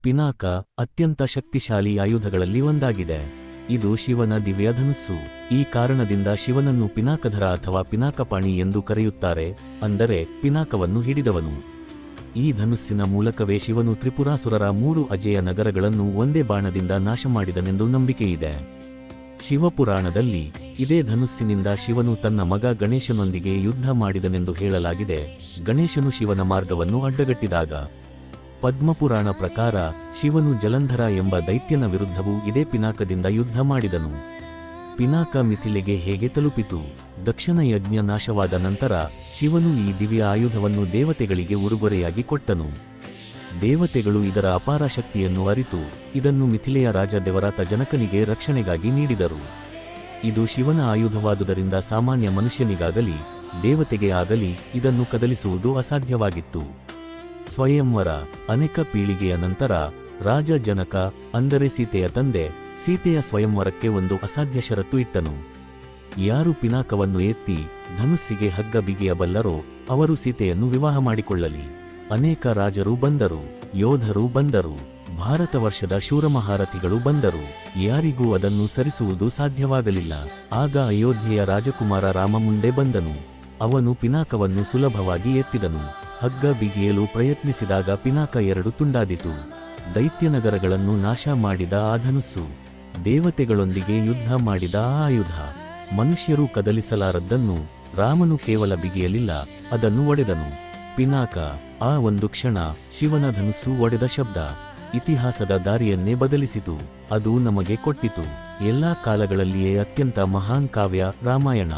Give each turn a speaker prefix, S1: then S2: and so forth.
S1: ಪಿನಾಕ ಅತ್ಯಂತ ಶಕ್ತಿಶಾಲಿ ಆಯುಧಗಳಲ್ಲಿ ಒಂದಾಗಿದೆ. ಇದು ಶಿವನ ದಿವ್ಯ ಧನುಸ್ಸು. ಈ ಕಾರಣದಿಂದ ಶಿವನನ್ನು ಪಿನಾಕಧರ ಅಥವಾ ಪಿನಾಕಪಾಣಿ ಎಂದು ಕರೆಯುತ್ತಾರೆ, ಅಂದರೆ ಪಿನಾಕವನ್ನು ಹಿಡಿದವನು. ಈ ಧನುಸ್ಸಿನ ಮೂಲಕವೇ ಶಿವನು ತ್ರಿಪುರಾಸುರರ 3 ಅಜೇಯ ನಗರಗಳನ್ನು ಒಂದೇ ಬಾಣದಿಂದ ನಾಶ ಮಾಡಿದನೆಂದು ನಂಬಿಕೆಯಿದೆ. ಶಿವಪುರಾಣದಲ್ಲಿ ಇದೇ ಧನುಸ್ಸಿನಿಂದ ಶಿವನು ತನ್ನ ಮಗ ಗಣೇಶನೊಂದಿಗೆ ಯುದ್ಧ ಮಾಡಿದನೆಂದು ಹೇಳಲಾಗಿದೆ. ಗಣೇಶನು ಶಿವನ ಮಾರ್ಗವನ್ನು ಅಡ್ಡಗಟ್ಟಿದಾಗ. ಪದ್ಮಪುರಾಣ ಪ್ರಕಾರ ಶಿವನು ಜಲಂಧರ ಎಂಬ ದೈತ್ಯನ ವಿರುದ್ಧವೂ ಇದೇ ಪಿನಾಕದಿಂದ ಯುದ್ಧ ಮಾಡಿದನು. ಪಿನಾಕ ಮಿಥಿಲೆಗೆ ಹೇಗೆ ತಲುಪಿತು? ದಕ್ಷನ ಯಜ್ಞ ನಾಶವಾದ ನಂತರ ಶಿವನು ಈ ದಿವ್ಯ ಆಯುಧವನ್ನು ದೇವತೆಗಳಿಗೆ ಉಡುಗೊರೆಯಾಗಿ ಕೊಟ್ಟನು. ದೇವತೆಗಳು ಇದರ ಅಪಾರ ಶಕ್ತಿಯನ್ನು ಅರಿತು ಇದನ್ನು ಮಿಥಿಲೆಯ ರಾಜ ದೇವರಾತ ಜನಕನಿಗೆ ರಕ್ಷಣೆಗಾಗಿ ನೀಡಿದರು. ಇದು ಶಿವನ ಆಯುಧವಾದುದರಿಂದ ಸಾಮಾನ್ಯ ಮನುಷ್ಯನಿಗಾಗಲಿ ದೇವತೆಗೆ ಆಗಲಿ ಇದನ್ನು ಕದಲಿಸುವುದು ಅಸಾಧ್ಯವಾಗಿತ್ತು. ಸ್ವಯಂವರ. ಅನೇಕ ಪೀಳಿಗೆಯ ನಂತರ ರಾಜ ಜನಕ, ಅಂದರೆ ಸೀತೆಯ ತಂದೆ, ಸೀತೆಯ ಸ್ವಯಂವರಕ್ಕೆ ಒಂದು ಅಸಾಧ್ಯ ಷರತ್ತು ಇಟ್ಟನು. ಯಾರು ಪಿನಾಕವನ್ನು ಎತ್ತಿ ಧನುಸ್ಸಿಗೆ ಹಗ್ಗ ಬಿಗಿಯಬಲ್ಲರೋ ಅವರು ಸೀತೆಯನ್ನು ವಿವಾಹ ಮಾಡಿಕೊಳ್ಳಲಿ. ಅನೇಕ ರಾಜರು ಬಂದರು, ಯೋಧರು ಬಂದರು, ಭಾರತ ವರ್ಷದ ಶೂರಮಹಾರಥಿಗಳು ಬಂದರು. ಯಾರಿಗೂ ಅದನ್ನು ಸರಿಸುವುದು ಸಾಧ್ಯವಾಗಲಿಲ್ಲ. ಆಗ ಅಯೋಧ್ಯೆಯ ರಾಜಕುಮಾರ ರಾಮ ಮುಂದೆ ಬಂದನು. ಅವನು ಪಿನಾಕವನ್ನು ಸುಲಭವಾಗಿ ಎತ್ತಿದನು. ಹಗ್ಗ ಬಿಗಿಯಲು ಪ್ರಯತ್ನಿಸಿದಾಗ ಪಿನಾಕ 2 ತುಂಡಾದಿತು. ದೈತ್ಯನಗರಗಳನ್ನು ನಾಶ ಮಾಡಿದ ಆ ಧನುಸ್ಸು, ದೇವತೆಗಳೊಂದಿಗೆ ಯುದ್ಧ ಮಾಡಿದ ಆ ಆಯುಧ, ಮನುಷ್ಯರು ಕದಲಿಸಲಾರದ್ದನ್ನು ರಾಮನು ಕೇವಲ ಬಿಗಿಯಲಿಲ್ಲ, ಅದನ್ನು ಒಡೆದನು. ಪಿನಾಕ. ಆ ಒಂದು ಕ್ಷಣ ಶಿವನ ಧನುಸ್ಸು ಒಡೆದ ಶಬ್ದ ಇತಿಹಾಸದ ದಾರಿಯನ್ನೇ ಬದಲಿಸಿತು. ಅದು ನಮಗೆ ಕೊಟ್ಟಿತು ಎಲ್ಲಾ ಕಾಲಗಳಲ್ಲಿಯೇ ಅತ್ಯಂತ ಮಹಾನ್ ಕಾವ್ಯ ರಾಮಾಯಣ.